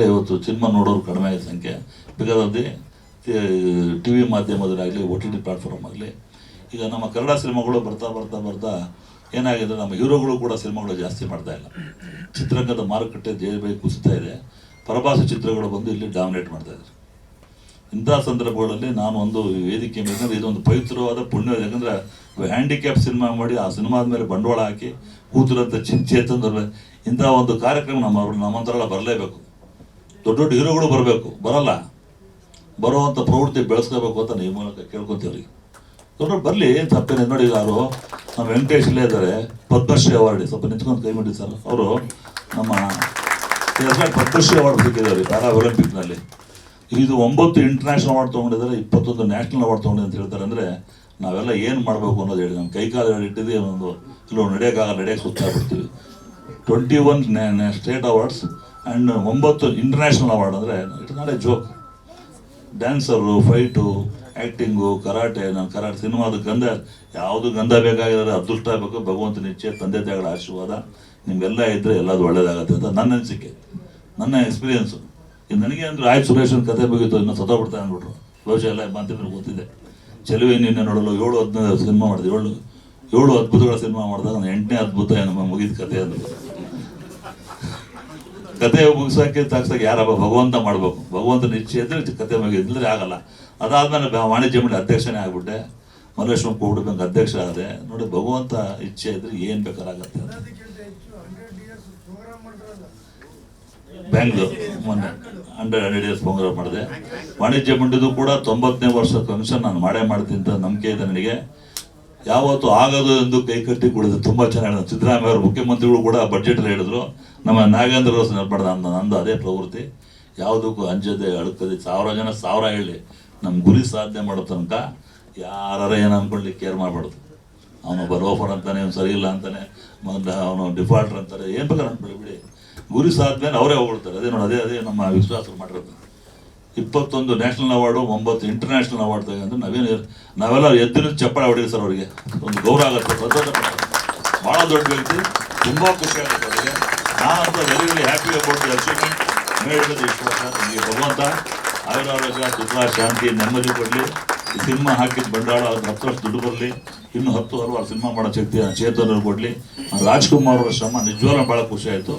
ಆದರೆ ಇವತ್ತು ಸಿನಿಮಾ ನೋಡೋರು ಕಡಿಮೆ ಆಗಿದೆ ಸಂಖ್ಯೆ. Because of the T V ಮಾಧ್ಯಮದಲ್ಲಾಗಲಿ OTT ಪ್ಲಾಟ್ಫಾರ್ಮ್ ಆಗಲಿ. ಈಗ ನಮ್ಮ ಕನ್ನಡ ಸಿನಿಮಾಗಳು ಬರ್ತಾ ಏನಾಗಿದೆ, ನಮ್ಮ ಹೀರೋಗಳು ಕೂಡ ಸಿನಿಮಾಗಳು ಜಾಸ್ತಿ ಮಾಡ್ತಾ ಇಲ್ಲ. ಚಿತ್ರರಂಗದ ಮಾರುಕಟ್ಟೆ ಜೈ ಕುಸಿತಾ ಇದೆ. ಪರಭಾಷೆ ಚಿತ್ರಗಳು ಬಂದು ಇಲ್ಲಿ ಡಾಮಿನೇಟ್ ಮಾಡ್ತಾ ಇದ್ದಾರೆ. ಇಂಥ ಸಂದರ್ಭಗಳಲ್ಲಿ ನಾನು ಒಂದು ವೇದಿಕೆ ಬೇಕಂದ್ರೆ ಇದೊಂದು ಪವಿತ್ರವಾದ ಪುಣ್ಯ. ಯಾಕಂದರೆ ಹ್ಯಾಂಡಿಕ್ಯಾಪ್ ಸಿನಿಮಾ ಮಾಡಿ ಆ ಸಿನಿಮಾದ ಮೇಲೆ ಬಂಡವಾಳ ಹಾಕಿ ಕೂತಿರೋಂಥ ಚೇತಂದ್ರೆ ಇಂಥ ಒಂದು ಕಾರ್ಯಕ್ರಮ ನಮ್ಮಂಥರೆಲ್ಲ ಬರಲೇಬೇಕು. ದೊಡ್ಡ ದೊಡ್ಡ ಹೀರೋಗಳು ಬರಬೇಕು, ಬರುವಂಥ ಪ್ರವೃತ್ತಿ ಬೆಳೆಸ್ಕೋಬೇಕು ಅಂತ ಈ ಮೂಲಕ ಕೇಳ್ಕೊತೀವ್ರಿ. ದೊಡ್ಡ ಬರಲಿ, ತಪ್ಪೇನೆ. ನೋಡಿ, ಯಾರು ನಮ್ಮ ವೆಂಕಟೇಶ್ ಇಲ್ಲೇ ಇದ್ದಾರೆ, ಪದ್ಮಶ್ರೀ ಅವಾರ್ಡ್. ಸ್ವಲ್ಪ ನಿಂತ್ಕೊಂಡು ಕೈ ಮಾಡಿ ಸರ್. ಅವರು ನಮ್ಮ ಪದ್ಮಶ್ರೀ ಅವಾರ್ಡ್ ಸಿಕ್ಕಿದ್ದಾರೆ ಪ್ಯಾರಾ ಒಲಿಂಪಿಕ್ನಲ್ಲಿ. ಇದು 9 ಇಂಟರ್ನ್ಯಾಷನಲ್ ಅವಾರ್ಡ್ ತೊಗೊಂಡಿದ್ದಾರೆ, 21 ನ್ಯಾಷನಲ್ ಅವಾರ್ಡ್ ತೊಗೊಂಡಿದೆ ಅಂತ ಹೇಳ್ತಾರೆ. ಅಂದರೆ ನಾವೆಲ್ಲ ಏನು ಮಾಡಬೇಕು ಅನ್ನೋದು ಹೇಳಿ ನಮ್ಮ ಕೈಕಾಲು ಇಟ್ಟಿದ್ದೀವಿ. ಕೆಲವು ನಡೆಯೋಕ್ಕೆ ಸುತ್ತಾಗ್ಬಿಡ್ತೀವಿ. 21 state awards and 9 international award. ಅಂದರೆ it's not a joke. Dancer, fight, acting, karate. ನಾನು ಕರಾಟೆ ಸಿನಿಮಾದ ಗಂಧ, ಯಾವುದು ಗಂಧ ಬೇಕಾಗಿದ್ದಾರೆ, ಅದೃಷ್ಟ ಬೇಕು, ಭಗವಂತನ ಇಚ್ಛೆ, ತಂದೆ ತಾಯಿಗಳ ಆಶೀರ್ವಾದ ನಿಮಗೆಲ್ಲ ಇದ್ದರೆ ಎಲ್ಲದು ಒಳ್ಳೇದಾಗತ್ತೆ ಅಂತ ನನ್ನ ಅನಿಸಿಕೆ, ನನ್ನ ಎಕ್ಸ್ಪೀರಿಯೆನ್ಸು. ಈಗ ನನಗೆ ಅಂದರೆ ಆಯ್ತು ಸುರೇಶನ ಕತೆ ಮುಗಿತು, ಇನ್ನೂ ಸತ್ತೋಗ್ಬಿಡ್ತಾ ಅಂದ್ಬಿಟ್ರು. ಬಹುಶಃ ಎಲ್ಲ ಮಾಧ್ಯಮರು ಗೊತ್ತಿದೆ. ಚೆಲುವೆ ನಿನ್ನೆ ನೋಡಲು 7 ಸಿನಿಮಾ ಮಾಡಿದೆ. 7 ಅದ್ಭುತಗಳ ಸಿನಿಮಾ ಮಾಡಿದಾಗ 8ನೇ ಅದ್ಭುತ ನಮ್ಮ ಮುಗಿದ ಕತೆ ಅಂದರು. ಕತೆ ಮುಗಿಸೋಕೆ ತಾಗ್ಸೋಕೆ ಯಾರಪ್ಪ, ಭಗವಂತ ಮಾಡಬೇಕು. ಭಗವಂತನ ಇಚ್ಛೆ ಇದ್ದರೆ ಕತೆ ಮುಗಿದ್ರೆ ಆಗಲ್ಲ. ಅದಾದಮೇಲೆ ವಾಣಿಜ್ಯ ಮಂಡಳಿ ಅಧ್ಯಕ್ಷನೇ ಆಗ್ಬಿಟ್ಟೆ. ಮಲ್ಲೇಶ್ವರ ಕೋವಿಡ್ ಬ್ಯಾಂಕ್ ಅಧ್ಯಕ್ಷ ಆದೆ. ನೋಡಿ, ಭಗವಂತ ಇಚ್ಛೆ ಇದ್ರೆ ಏನು ಬೇಕಾರಾಗತ್ತೆ ಅಂತ. ಬ್ಯಾಂಗ್ಳೂರು ಮೊನ್ನೆ 100 years ಪ್ರೋಗ್ರಾಮ್ ಮಾಡಿದೆ. ವಾಣಿಜ್ಯ ಮಂಡಳಿದು ಕೂಡ 90ನೇ ವರ್ಷದ ಫಂಕ್ಷನ್ ನಾನು ಮಾಡ್ತೀನಿ ಅಂತ ನಂಬಿಕೆ ಇದೆ ನನಗೆ. ಯಾವತ್ತು ಆಗೋದು ಎಂದು ಕೈ ಕಟ್ಟಿ ಕುಡಿದು ತುಂಬ ಚೆನ್ನಾಗಿ ಸಿದ್ದರಾಮಯ್ಯ ಅವರು ಮುಖ್ಯಮಂತ್ರಿಗಳು ಕೂಡ ಬಡ್ಜೆಟಲ್ಲಿ ಹೇಳಿದ್ರು. ನಮ್ಮ ನಾಗೇಂದ್ರ ಅವರು ನಂದು ಅದೇ ಪ್ರವೃತ್ತಿ. ಯಾವುದಕ್ಕೂ ಅಂಜದೆ ಅಳುಕದೆ 1000 ಜನ 1000 ಹೇಳಿ ನಮ್ಮ ಗುರಿ ಸಾಧನೆ ಮಾಡೋ ತನಕ ಯಾರು ಏನು ಅಂದ್ಕೊಳ್ಳಿ ಕೇರ್ ಮಾಡಬಾರ್ದು. ಅವನೊಬ್ಬ ಲೋಫರ್ ಅಂತಾನೆ, ಅವ್ನು ಸರಿ ಇಲ್ಲ ಅಂತಾನೆ, ಅವನು ಡಿಫಾಲ್ಟರ್ ಅಂತಾರೆ, ಏನು ಬೇಕಾದ್ರೆ ಅಂದ್ಕೊಳ್ಳಿ ಬಿಡಿ. ಗುರಿ ಸಾಧನೆ ಅವರೇ ಹೋಗ್ಬಿಡ್ತಾರೆ. ಅದೇ ನೋಡಿ, ಅದೇ ನಮ್ಮ ವಿಶ್ವಾಸ ಮಾಡಿರೋದು. 21 ನ್ಯಾಷನಲ್ ಅವಾರ್ಡು, 9 ಇಂಟರ್ನ್ಯಾಷನಲ್ ಅವಾರ್ಡ್ ತೆಗೆದು ನಾವೆಲ್ಲ ಎದ್ದಿನ ಚಪ್ಪಾಳೆ ಹೊಡಿದೆ ಸರ್. ಅವರಿಗೆ ಒಂದು ಗೌರವ ಆಗುತ್ತೆ, ಸಂತೋಷ ಪಡ್ತಾರೆ. ಭಾಳ ದೊಡ್ಡ ವ್ಯಕ್ತಿ, ತುಂಬ ಖುಷಿ ಆಗುತ್ತೆ ಅವರಿಗೆ. ನಾನಂತ very happy about the achievement. ಹೇಳಿದ ವಿಶ್ವಾಸ ನಿಮಗೆ ಭಗವಂತ ಆಯುರಾರೋಗ್ಯ, ಸುಖ, ಶಾಂತಿ, ನೆಮ್ಮದಿ ಕೊಡಲಿ. ಈ ಸಿನಿಮಾ ಹಾಕಿದ ಬಂಡವಾಳ 10 ವರ್ಷ ದುಡ್ಡು ಬರಲಿ. ಇನ್ನು 10 ಹಲವಾರು ಸಿನಿಮಾ ಮಾಡೋ ಶಕ್ತಿ ಚೇತನರು ಕೊಡಲಿ. ರಾಜ್ಕುಮಾರ್ ಅವರ ಶ್ರಮ ನಿಜವಾಗ್ಲೂ ಭಾಳ ಖುಷಿ ಆಯಿತು.